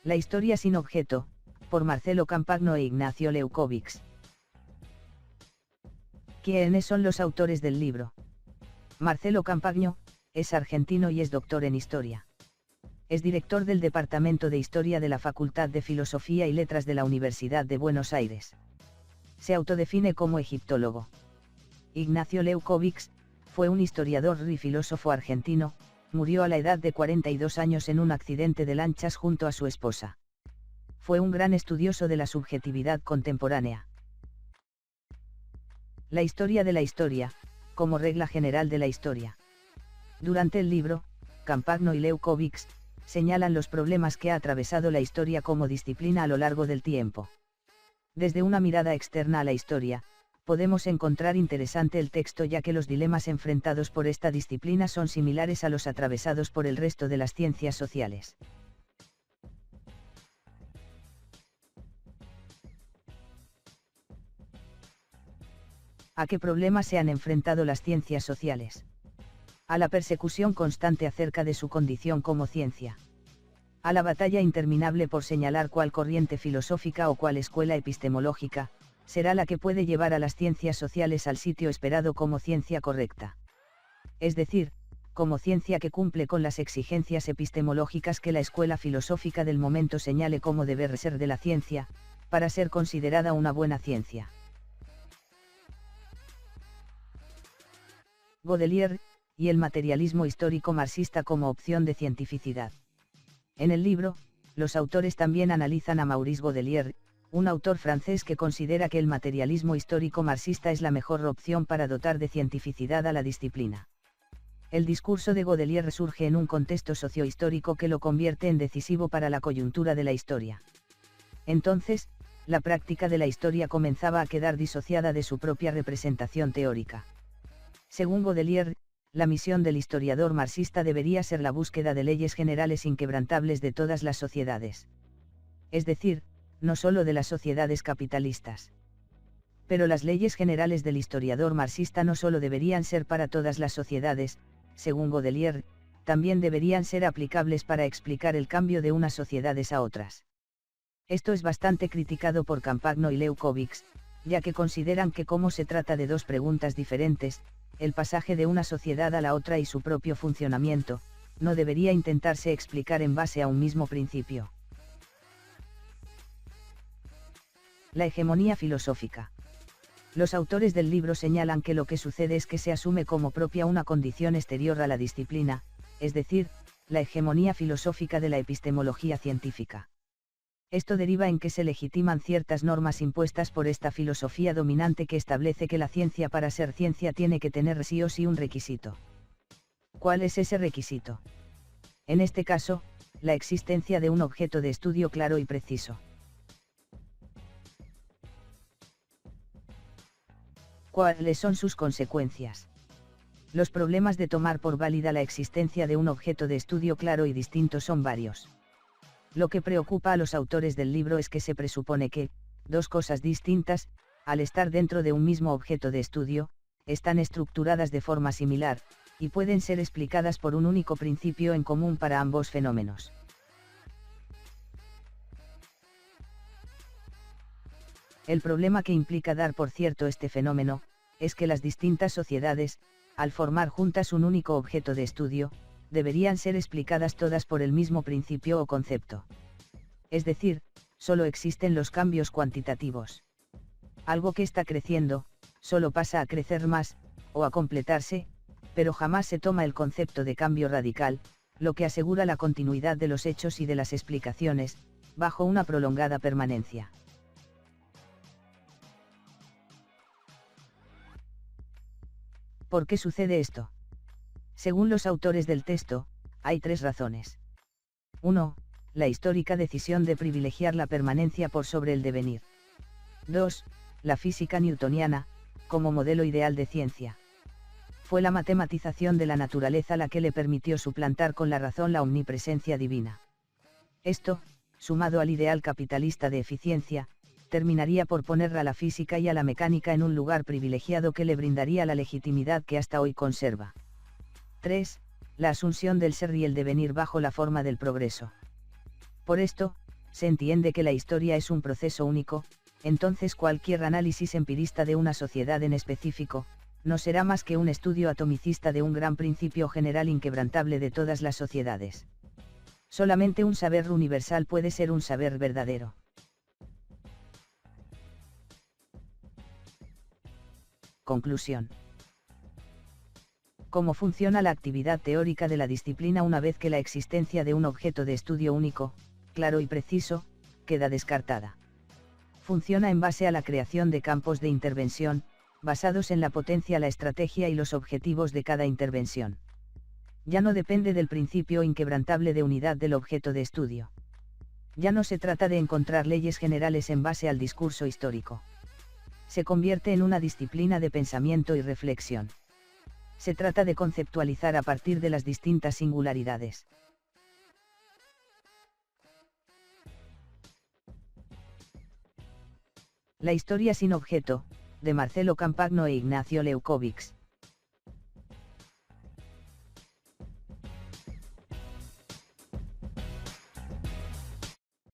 La historia sin objeto, por Marcelo Campagno e Ignacio Leukovics. ¿Quiénes son los autores del libro? Marcelo Campagno, es argentino y es doctor en historia. Es director del Departamento de Historia de la Facultad de Filosofía y Letras de la Universidad de Buenos Aires. Se autodefine como egiptólogo. Ignacio Leukovics, fue un historiador y filósofo argentino, murió a la edad de 42 años en un accidente de lanchas junto a su esposa. Fue un gran estudioso de la subjetividad contemporánea. La historia de la historia, como regla general de la historia. Durante el libro, Campagno y Leukovics señalan los problemas que ha atravesado la historia como disciplina a lo largo del tiempo. Desde una mirada externa a la historia, podemos encontrar interesante el texto ya que los dilemas enfrentados por esta disciplina son similares a los atravesados por el resto de las ciencias sociales. ¿A qué problemas se han enfrentado las ciencias sociales? A la persecución constante acerca de su condición como ciencia. A la batalla interminable por señalar cuál corriente filosófica o cuál escuela epistemológica será la que puede llevar a las ciencias sociales al sitio esperado como ciencia correcta. Es decir, como ciencia que cumple con las exigencias epistemológicas que la escuela filosófica del momento señale como deber ser de la ciencia, para ser considerada una buena ciencia. Baudelaire, y el materialismo histórico marxista como opción de cientificidad. En el libro, los autores también analizan a Maurice Baudelaire, un autor francés que considera que el materialismo histórico marxista es la mejor opción para dotar de cientificidad a la disciplina. El discurso de Baudelaire surge en un contexto sociohistórico que lo convierte en decisivo para la coyuntura de la historia. Entonces, la práctica de la historia comenzaba a quedar disociada de su propia representación teórica. Según Baudelaire, la misión del historiador marxista debería ser la búsqueda de leyes generales inquebrantables de todas las sociedades. Es decir, no solo de las sociedades capitalistas. Pero las leyes generales del historiador marxista no solo deberían ser para todas las sociedades, según Baudelaire, también deberían ser aplicables para explicar el cambio de unas sociedades a otras. Esto es bastante criticado por Campagno y Leukovics, ya que consideran que como se trata de dos preguntas diferentes, el pasaje de una sociedad a la otra y su propio funcionamiento, no debería intentarse explicar en base a un mismo principio. La hegemonía filosófica. Los autores del libro señalan que lo que sucede es que se asume como propia una condición exterior a la disciplina, es decir, la hegemonía filosófica de la epistemología científica. Esto deriva en que se legitiman ciertas normas impuestas por esta filosofía dominante que establece que la ciencia para ser ciencia tiene que tener sí o sí un requisito. ¿Cuál es ese requisito? En este caso, la existencia de un objeto de estudio claro y preciso. ¿Cuáles son sus consecuencias? Los problemas de tomar por válida la existencia de un objeto de estudio claro y distinto son varios. Lo que preocupa a los autores del libro es que se presupone que, dos cosas distintas, al estar dentro de un mismo objeto de estudio, están estructuradas de forma similar, y pueden ser explicadas por un único principio en común para ambos fenómenos. El problema que implica dar por cierto este fenómeno, es que las distintas sociedades, al formar juntas un único objeto de estudio, deberían ser explicadas todas por el mismo principio o concepto. Es decir, solo existen los cambios cuantitativos. Algo que está creciendo, solo pasa a crecer más, o a completarse, pero jamás se toma el concepto de cambio radical, lo que asegura la continuidad de los hechos y de las explicaciones, bajo una prolongada permanencia. ¿Por qué sucede esto? Según los autores del texto, hay tres razones. 1. La histórica decisión de privilegiar la permanencia por sobre el devenir. 2. La física newtoniana, como modelo ideal de ciencia. Fue la matematización de la naturaleza la que le permitió suplantar con la razón la omnipresencia divina. Esto, sumado al ideal capitalista de eficiencia, terminaría por poner a la física y a la mecánica en un lugar privilegiado que le brindaría la legitimidad que hasta hoy conserva. 3. La asunción del ser y el devenir bajo la forma del progreso. Por esto, se entiende que la historia es un proceso único, entonces cualquier análisis empirista de una sociedad en específico, no será más que un estudio atomicista de un gran principio general inquebrantable de todas las sociedades. Solamente un saber universal puede ser un saber verdadero. Conclusión. ¿Cómo funciona la actividad teórica de la disciplina una vez que la existencia de un objeto de estudio único, claro y preciso, queda descartada? Funciona en base a la creación de campos de intervención, basados en la potencia, la estrategia y los objetivos de cada intervención. Ya no depende del principio inquebrantable de unidad del objeto de estudio. Ya no se trata de encontrar leyes generales en base al discurso histórico. Se convierte en una disciplina de pensamiento y reflexión. Se trata de conceptualizar a partir de las distintas singularidades. La historia sin objeto, de Marcelo Campagno e Ignacio Leukovics.